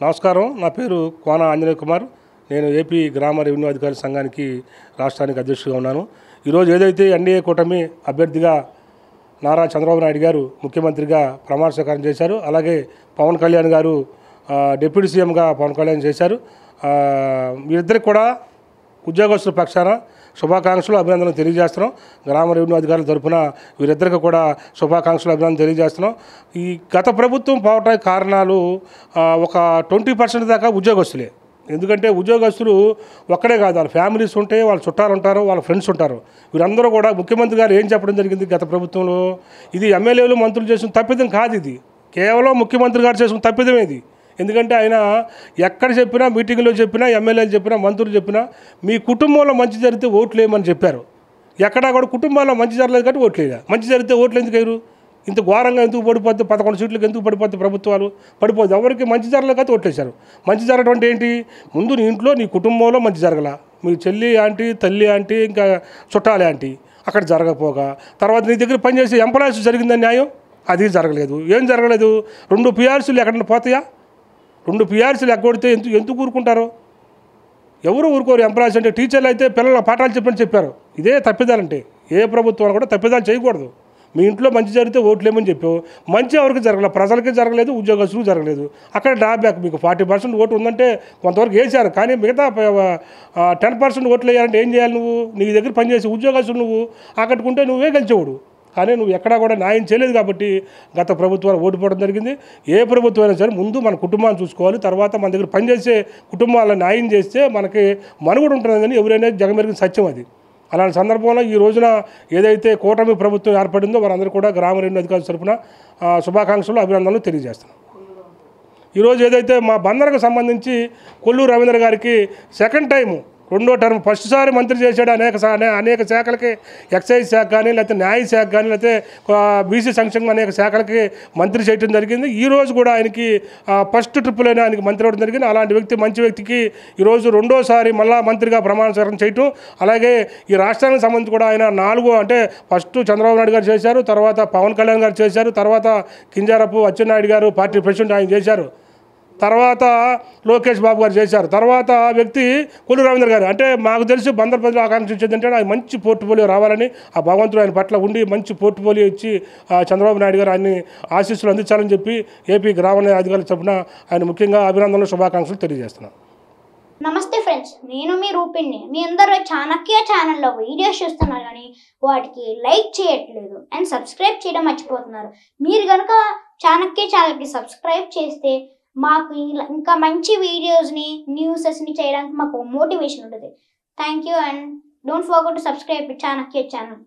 నమస్కారం. నా పేరు కోన ఆంజనేయ కుమార్. నేను ఏపీ గ్రామ రెవెన్యూ అధికారుల సంఘానికి రాష్ట్రానికి అధ్యక్షుడిగా ఉన్నాను. ఈరోజు ఏదైతే ఎన్డీఏ కూటమి అభ్యర్థిగా నారా చంద్రబాబు నాయుడు గారు ముఖ్యమంత్రిగా ప్రమాణ స్వీకారం చేశారు. అలాగే పవన్ కళ్యాణ్ గారు డిప్యూటీ సీఎంగా పవన్ కళ్యాణ్ చేశారు. వీరిద్దరికి కూడా ఉద్యోగస్తుల పక్షాన శుభాకాంక్షలు అభినందనలు తెలియజేస్తున్నాం. గ్రామ రెవెన్యూ అధికారుల తరఫున వీరిద్దరికి కూడా శుభాకాంక్షలు అభినందనలు తెలియజేస్తున్నాం. ఈ గత ప్రభుత్వం పోవటానికి కారణాలు ఒక 20% దాకా ఉద్యోగస్తులే. ఎందుకంటే ఉద్యోగస్తులు ఒక్కడే కాదు, వాళ్ళ ఫ్యామిలీస్ ఉంటాయి, వాళ్ళ చుట్టాలు ఉంటారు, వాళ్ళ ఫ్రెండ్స్ ఉంటారు. వీరందరూ కూడా ముఖ్యమంత్రి గారు ఏం చెప్పడం జరిగింది గత ప్రభుత్వంలో, ఇది ఎమ్మెల్యేలు మంత్రులు చేసిన తప్పిదం కాదు, ఇది కేవలం ముఖ్యమంత్రి గారు చేసిన తప్పిదమే ఇది. ఎందుకంటే ఆయన ఎక్కడ చెప్పినా, మీటింగ్లో చెప్పినా, ఎమ్మెల్యేలు చెప్పినా, మంత్రులు చెప్పినా మీ కుటుంబంలో మంచి జరిగితే ఓట్లు వేయమని చెప్పారు. ఎక్కడా కూడా కుటుంబాల్లో మంచి జరగలేదు కాబట్టి ఓట్లు వేయాలి. మంచి జరిగితే ఓట్లు ఎందుకు వేయరు? ఇంత ఘోరంగా ఎందుకు పడిపోద్ది? 11 సీట్లకు ఎందుకు పడిపోద్ది? ప్రభుత్వాలు పడిపోద్ది. ఎవరికి మంచి జరగలేదు కాబట్టి ఓట్లేశారు. మంచి జరగడం అంటే ఏంటి? ముందు నీ ఇంట్లో, నీ కుటుంబంలో మంచి జరగల, మీ చెల్లి ఆంటీ, తల్లి ఆంటీ, ఇంకా చుట్టాలి ఆంటీ అక్కడ జరగపోగా, తర్వాత నీ దగ్గర పనిచేసే ఎంప్లాయీస్ జరిగిందని న్యాయం, అది జరగలేదు. ఏం జరగలేదు? 2 పిఆర్సీలు ఎక్కడన్నా పోతాయా? 2 పిఆర్సీలు ఎగ్గొడితే ఎందుకు ఊరుకుంటారు? ఎవరు ఊరుకోరు. ఎంప్లాయీస్ అంటే టీచర్లు అయితే పిల్లల పాఠాలు చెప్పారు. ఇదే తప్పిదాలంటే. ఏ ప్రభుత్వాలు కూడా తప్పిదాలు చేయకూడదు. మీ ఇంట్లో మంచి జరిగితే ఓట్లేమని చెప్పావు, మంచి ఎవరికి జరగలేదు, ప్రజలకి జరగలేదు, ఉద్యోగస్తులకు జరగలేదు. అక్కడ డ్రాబ్యాక్. మీకు 40% ఓటు ఉందంటే కొంతవరకు వేసారు, కానీ మిగతా 10% ఓట్లు వేయాలంటే ఏం చేయాలి? నువ్వు నీ దగ్గర పనిచేసే ఉద్యోగస్తులు నువ్వు ఆకట్టుకుంటే నువ్వే గెలిచేవాడు. కానీ నువ్వు ఎక్కడా కూడా న్యాయం చేయలేదు కాబట్టి గత ప్రభుత్వాలు ఓడిపోవడం జరిగింది. ఏ ప్రభుత్వం అయినా సరే ముందు మన కుటుంబాన్ని చూసుకోవాలి, తర్వాత మన దగ్గర పనిచేసే కుటుంబాలను న్యాయం చేస్తే మనకి మనుగడ ఉంటుందని ఎవరైనా జగమెరిగిన సత్యం అది. అలాంటి సందర్భంలో ఈ రోజున ఏదైతే కూటమి ప్రభుత్వం ఏర్పడిందో వారందరూ కూడా గ్రామ రెవెన్యూ అధికారుల తరఫున శుభాకాంక్షలు, అభినందనలు తెలియజేస్తున్నాం. ఈరోజు ఏదైతే మా బందరకు సంబంధించి కొల్లూరు రవీంద్ర గారికి సెకండ్ టైము, 2వ టర్మ్, ఫస్ట్ సారి మంత్రి చేశాడు. అనేక శాఖలకి, ఎక్సైజ్ శాఖ కానీ, లేకపోతే న్యాయ శాఖ కానీ, లేకపోతే బీసీ సంక్షేమం అనేక శాఖలకి మంత్రి చేయడం జరిగింది. ఈరోజు కూడా ఆయనకి ఫస్ట్ ట్రిప్లోనే ఆయనకి మంత్రి అవ్వడం జరిగింది. అలాంటి వ్యక్తి, మంచి వ్యక్తికి ఈరోజు 2వసారి మళ్ళా మంత్రిగా ప్రమాణ స్వీకారం చేయటం, అలాగే ఈ రాష్ట్రానికి సంబంధించి కూడా ఆయన 4 అంటే ఫస్ట్ చంద్రబాబు నాయుడు గారు చేశారు, తర్వాత పవన్ కళ్యాణ్ గారు చేశారు, తర్వాత కింజారపు అచ్చెన్నాయుడు గారు పార్టీ ప్రెసిడెంట్ ఆయన చేశారు, తర్వాత లోకేష్ బాబు గారు చేశారు, తర్వాత వ్యక్తి కొల్లూరు రవీంద్ర గారు. అంటే మాకు తెలిసి బందర్ ప్రజలు ఆకాంక్షించేదంటే ఆయన మంచి పోర్ట్ఫోలియో రావాలని, ఆ భగవంతుడు ఆయన పట్ల ఉండి మంచి పోర్ట్ఫోలియో ఇచ్చి చంద్రబాబు నాయుడు గారు ఆయన్ని ఆశీస్సులు అందించాలని చెప్పి ఏపీ గ్రామ అధికారుల తరపున ఆయన ముఖ్యంగా అభినందనలు, శుభాకాంక్షలు తెలియజేస్తున్నాను. నమస్తే ఫ్రెండ్స్, నేను మీ రూపిణి. మీ అందరూ చాణక్య ఛానల్లో వీడియోస్ చూస్తున్నారు కానీ వాటికి లైక్ చేయట్లేదు అండ్ సబ్స్క్రైబ్ చేయడం మర్చిపోతున్నారు. మీరు కనుక చాణక్య ఛానల్కి సబ్స్క్రైబ్ చేస్తే మాకు ఇంకా మంచి వీడియోస్ని, న్యూసెస్ని చేయడానికి మాకు మోటివేషన్ ఉంటుంది. Thank you and don't forget to subscribe Chanakya channel.